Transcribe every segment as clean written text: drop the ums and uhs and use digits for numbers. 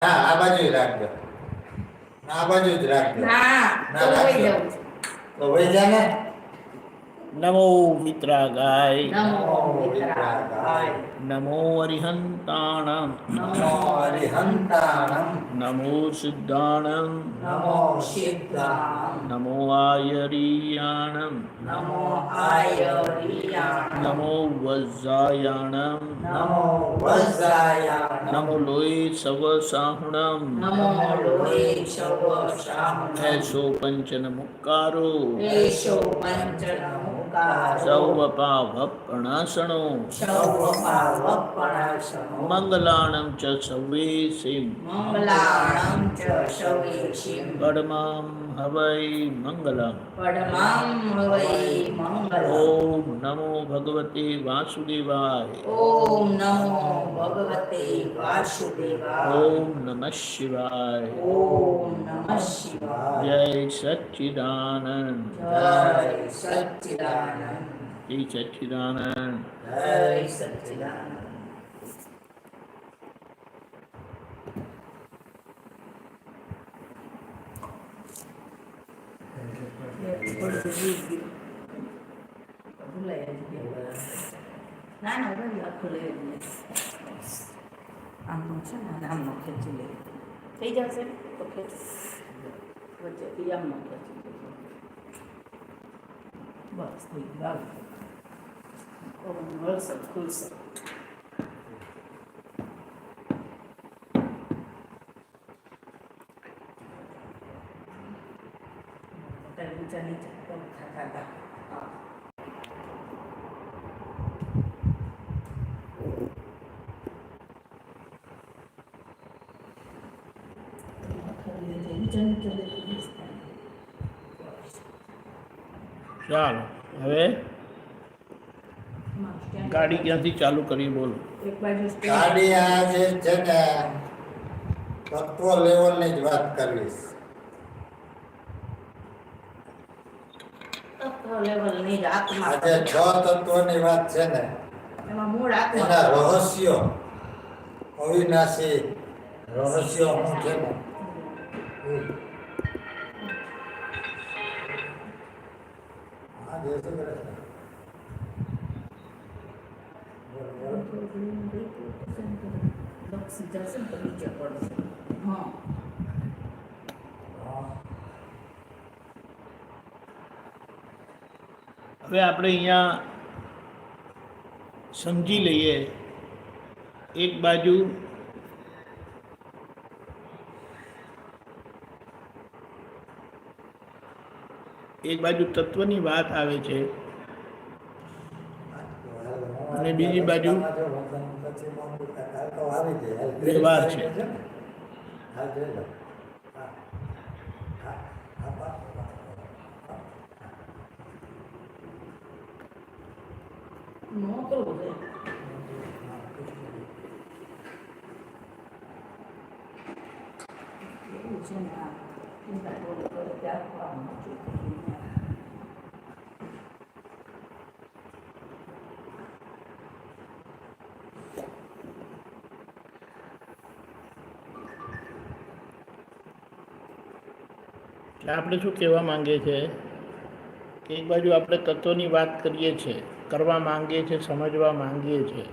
હા આ બાજુ રાખજો, આ બાજુ જ રાખજો. ના રાખજો તો વહી જા ને. નમો મિત્રાગાય, નમો વિતરાગાય, નમો અરિહંતાણમ, નમો અરિહંતાણમ, નમો સિદ્ધાણમ, નમો સિદ્ધાણમ, નમો આયરિયાણમ, નમો આયરિયાણમ, નમો વજ્જાયાણમ, નમો વજ્જાયાણમ, નમો લોય સવ સાહુણમ, નમો લોય સવ શાહુણમ, એસો પંચન મુક્કારો, એષો પંચન મુક્કારો, સૌવપાવપણાસણો, સૌવપાવપણાસનો, મંગલાણમ ચ સર્વેસિમ, મંગલાણં ચ સર્વેષિં, પડમામ હવૈ મંગલમ. પડમં હવૈ મંગલમ. ઓમ નમો ભગવતે વાસુદેવાય. ઓમ નમો ભગવતે વાસુદેવાય. ઓમ નમઃ શિવાય. ઓમ નમઃ શિવાય. જય સચ્ચિદાનંદ. જય સચ્ચિદાનંદ. જય સચ્ચિદાનંદ. જય સચ્ચિદાનંદ. ના ના ભાઈ આખું લઈ આમનું છે ને આમનું ખેંચી લે થઈ જશે તો ખેંચ વચ્ચેથી આમનું ખેંચી લે બસ થઈ ગયું વળશે ખુલશે નીચે નીચે ખાતા ચાલો હવે ગાડી ક્યાંથી ચાલુ કરી બોલો. ગાડી આ જે છે ને તત્વ લેવલની જ વાત કરવી. તત્વ લેવલની જ આત્મા. આજે 6 તત્વની વાત છે ને એમાં મૂળ આત્મા, એના રહસ્યો અવિનાશી રહસ્યો શું છે ને આ જે છે હવે આપણે અહીંયા સમજી લઈએ. એક બાજુ તત્વની વાત આવે છે અને બીજી બાજુ વ્યવહાર છે. આપણે શું કહેવા માંગીએ છીએ કે એક બાજુ આપણે તત્વની વાત કરીએ છીએ, કરવા માંગીએ છીએ, સમજવા માંગીએ છીએ,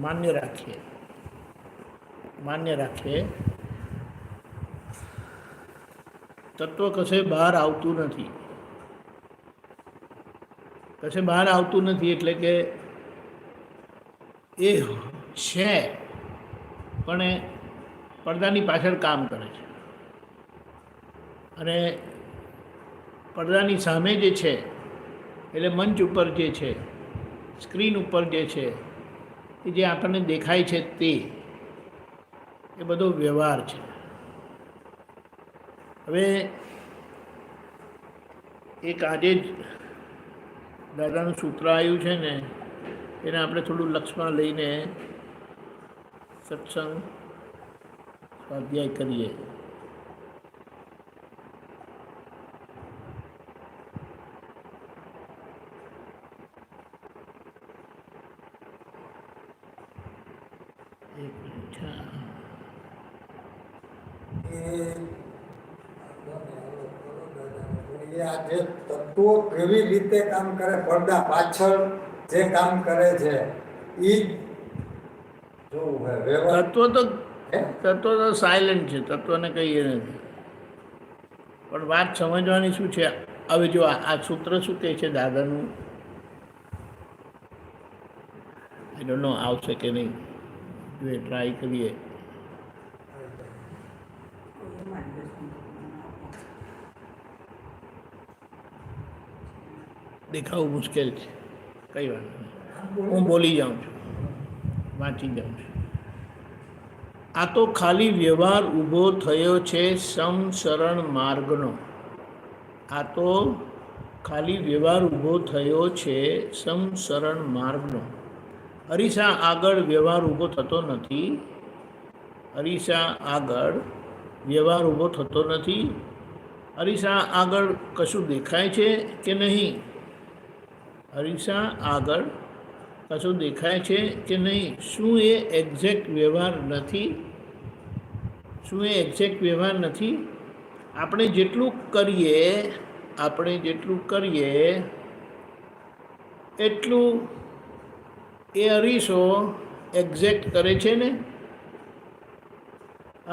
માન્ય રાખીએ. તત્વ કશે બહાર આવતું નથી. એટલે કે એ છે પણ એ પડદાની પાછળ કામ કરે છે અને પડદાની સામે જે છે એટલે મંચ ઉપર જે છે, સ્ક્રીન ઉપર જે છે, એ જે આપણને દેખાય છે તે એ બધો વ્યવહાર છે. હવે એક આજે જ દાદાનું સૂત્ર આવ્યું છે ને એને આપણે થોડું લક્ષમાં લઈને સત્સંગ સ્વાધ્યાય કરીએ. એ આ જે તત્વો કેવી રીતે કામ કરે, પડદા પાછળ જે કામ કરે છે એ જોવું હોય. વ્યવહાર તત્વ તો સાયલેન્ટ છે, તત્વને કહીએ નથી. પણ વાત સમજવાની શું છે, હવે જો આ સૂત્ર શું કહે છે દાદાનું, આઈ ડોન્ટ નો આવશે કે નહીં, જો એ ટ્રાય કરીએ. દેખાવું મુશ્કેલ છે, કઈ વાત નહીં, હું બોલી જાઉં છું, વાંચી જાઉં છું. આ તો ખાલી વ્યવહાર ઊભો થયો છે સમસરણ માર્ગનો. આ તો ખાલી વ્યવહાર ઊભો થયો છે સમસરણ માર્ગનો. અરીસા આગળ વ્યવહાર ઊભો થતો નથી. અરીસા આગળ વ્યવહાર ઊભો થતો નથી. અરીસા આગળ કશું દેખાય છે કે નહીં? અરીસા આગળ કશું દેખાય છે કે નહીં? શું એ એક્ઝેક્ટ વ્યવહાર નથી? શું એ એક્ઝેક્ટ વ્યવહાર નથી? આપણે જેટલું કરીએ એટલું એ અરીસો એક્ઝેક્ટ કરે છે ને.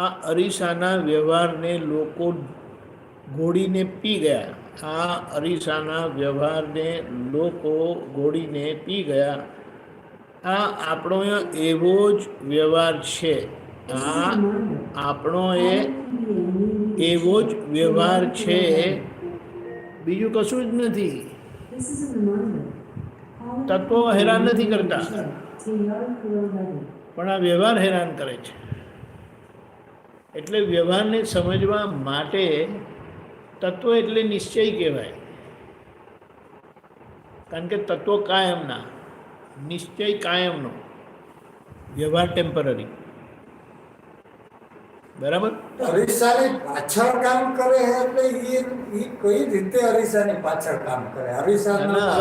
આ અરીસાના વ્યવહારને લોકો ઘોડીને પી ગયા. આ અરીસાના વ્યવહારને લોકો ઘોડીને પી ગયા. આ આપણો એવો જ વ્યવહાર છે. આ આપણો એવો જ વ્યવહાર છે, બીજું કશું જ નથી. તત્વો હેરાન નથી કરતા, પણ આ વ્યવહાર હેરાન કરે છે. એટલે વ્યવહારને સમજવા માટે તત્વ એટલે નિશ્ચય કહેવાય. કારણ કે તત્વો કાયમના, નિશ્ચય કાયમનો, વ્યવહાર ટેમ્પરરી. બરાબર? અરીસાની પાછળ કામ કરે એટલે એ કઈ રીતે અરીસાની પાછળ કામ કરે?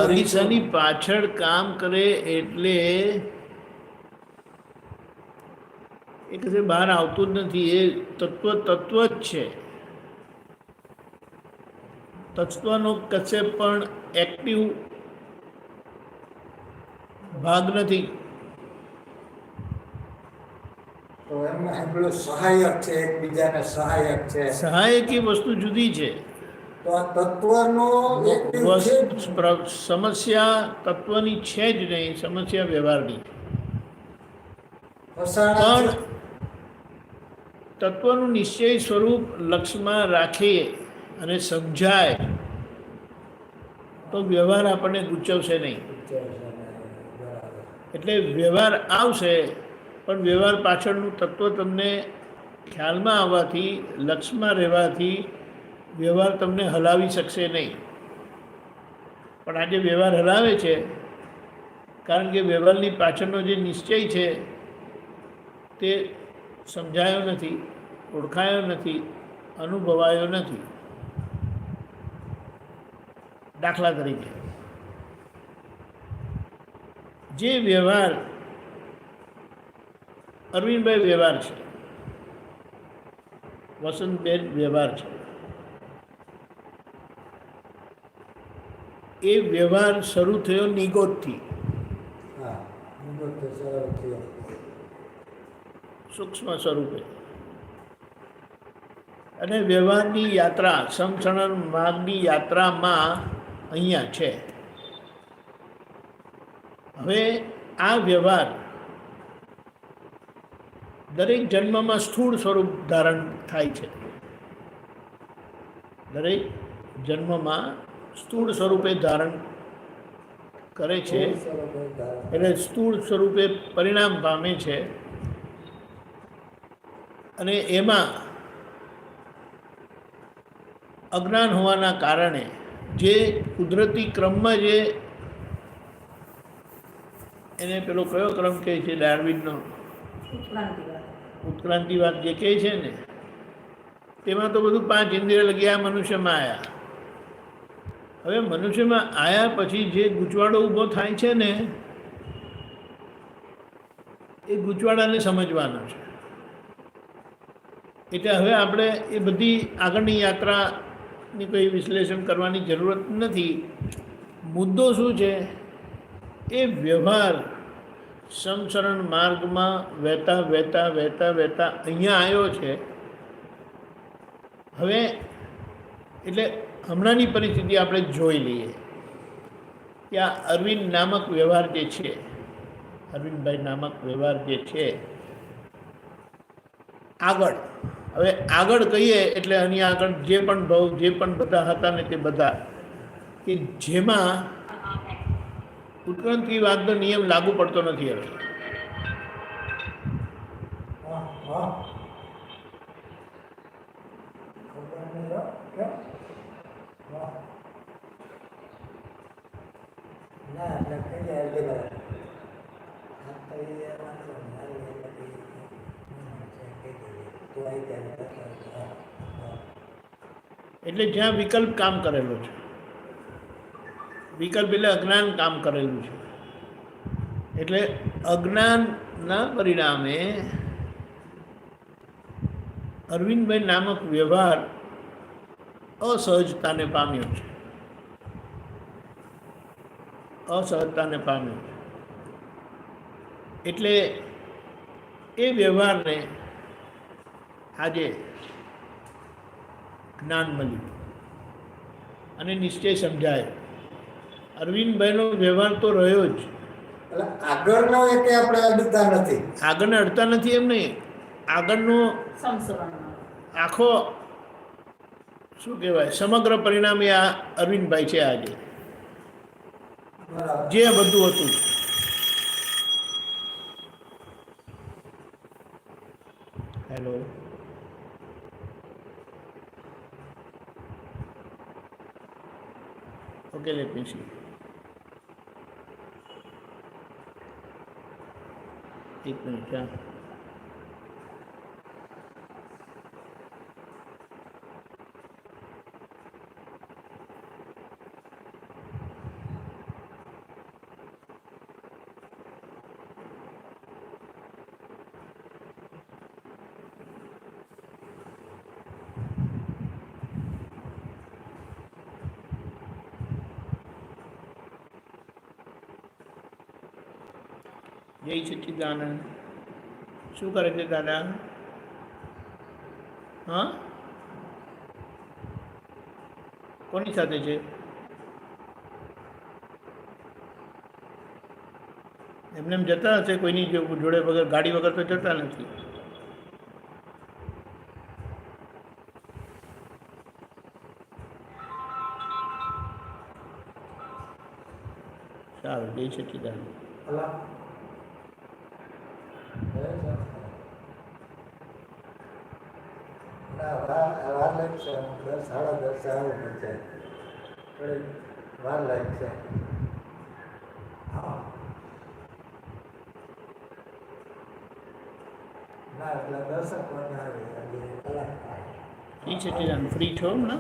અરીસાની પાછળ કામ કરે એટલે એ કશે બહાર આવતું જ નથી. એ તત્વ જ છે. તત્વનો કશે પણ એક્ટિવ ભાગ નથી. તો એમાં પેલું સહાયક છે, એકબીજાને સહાયક છે. સહાયકી વસ્તુ જુદી છે. તો આ તત્વનો સમસ્યા તત્વની છે જ નહીં, સમસ્યા વ્યવહારની. પણ તત્વનું નિશ્ચય સ્વરૂપ લક્ષમાં રાખીએ અને સમજાય તો વ્યવહાર આપણને ગૂંચવશે નહીં. એટલે વ્યવહાર આવશે, પણ વ્યવહાર પાછળનું તત્વ તમને ખ્યાલમાં આવવાથી, લક્ષમાં રહેવાથી વ્યવહાર તમને હલાવી શકશે નહીં. પણ આજે વ્યવહાર હલાવે છે, કારણ કે વ્યવહારની પાછળનો જે નિશ્ચય છે તે સમજાયો નથી, ઓળખાયો નથી, અનુભવાયો નથી. દાખલા તરીકે જે વ્યવહાર અરવિંદભાઈ વ્યવહાર છે, વસંતબેન વ્યવહાર છે, એ વ્યવહાર શરૂ થયો નિગોદથી. સૂક્ષ્મ સ્વરૂપે. અને વ્યવહારની યાત્રા, સમસરણ માર્ગની યાત્રામાં અહીંયા છે. હવે આ વ્યવહાર દરેક જન્મમાં સ્થૂળ સ્વરૂપ ધારણ થાય છે. દરેક જન્મમાં સ્થૂળ સ્વરૂપે ધારણ કરે છે, એટલે સ્થૂળ સ્વરૂપે પરિણામ પામે છે. અને એમાં અજ્ઞાન હોવાના કારણે જે કુદરતી ક્રમમાં જે એને પેલો કયો ક્રમ કહે છે ડાર્વિનનો, ઉત્ક્રાંતિવાદ જે કહે છે ને, તેમાં તો બધું 5 ઇન્દ્રિય લગી આ મનુષ્યમાં આવ્યા. હવે મનુષ્યમાં આવ્યા પછી જે ગૂંચવાડો ઊભો થાય છે ને, એ ગૂંચવાડાને સમજવાનો છે. એટલે હવે આપણે એ બધી આગળની યાત્રાની કોઈ વિશ્લેષણ કરવાની જરૂરત નથી. મુદ્દો શું છે? એ વ્યવહાર સમસરણ માર્ગમાં વહેતા વહેતા વહેતા વહેતા અહીંયા આવ્યો છે. હવે એટલે હમણાંની પરિસ્થિતિ આપણે જોઈ લઈએ કે આ અરવિંદ નામક વ્યવહાર જે છે, અરવિંદભાઈ નામક વ્યવહાર જે છે, હવે આગળ કહીએ એટલે આની આગળ જે પણ ભાવ જે પણ બધા હતા ને તે બધા કે જેમાં ઉત્ક્રાંતિવાદનો નિયમ લાગુ પડતો નથી. હવે એટલે જ્યાં વિકલ્પ કામ કરેલો છે, વિકલ્પ એટલે અજ્ઞાન કામ કરેલું છે, એટલે અજ્ઞાનના પરિણામે અરવિંદભાઈ નામક વ્યવહાર અસહજતાને પામ્યો છે, અસહજતાને પામ્યો છે. એટલે એ વ્યવહારને આજે જ્ઞાન મળ્યું અને નિશ્ચય સમજાય. અરવિંદભાઈનો વ્યવહાર તો રહ્યો જ, આગળનો એક આપણે અડતા નથી, આગળને અડતા નથી એમ નહીં, આગળનો આખો શું કહેવાય સમગ્ર પરિણામ એ આ અરવિંદભાઈ છે. આજે જે બધું હતું hello okay, let me C. એક મિનિટ, હા. જય સચ્ચિદાનંદ. શું કરે છે દાદા? હા, કોની સાથે છે? એમને એમ જતા હશે, કોઈની જોડે વગર, ગાડી વગર તો જતા નથી. સારું, જય સચ્ચિદાનંદ. સાડા 10 આવું પડશે, થોડી વાર લાગશે. હા, ના એટલે 10 વાગે આવે, જય સચ્ચિદાનંદ. ફ્રી છો ને?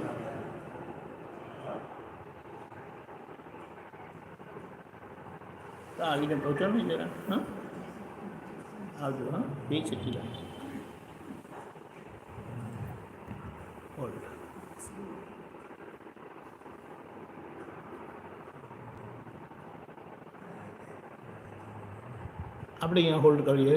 તો આવીને પહોંચો ને જરા. હા, આવજો. હા, જય સચ્ચિદાનંદ. હોલ્ડ. આપણે અહીંયા હોલ્ડ કરીએ.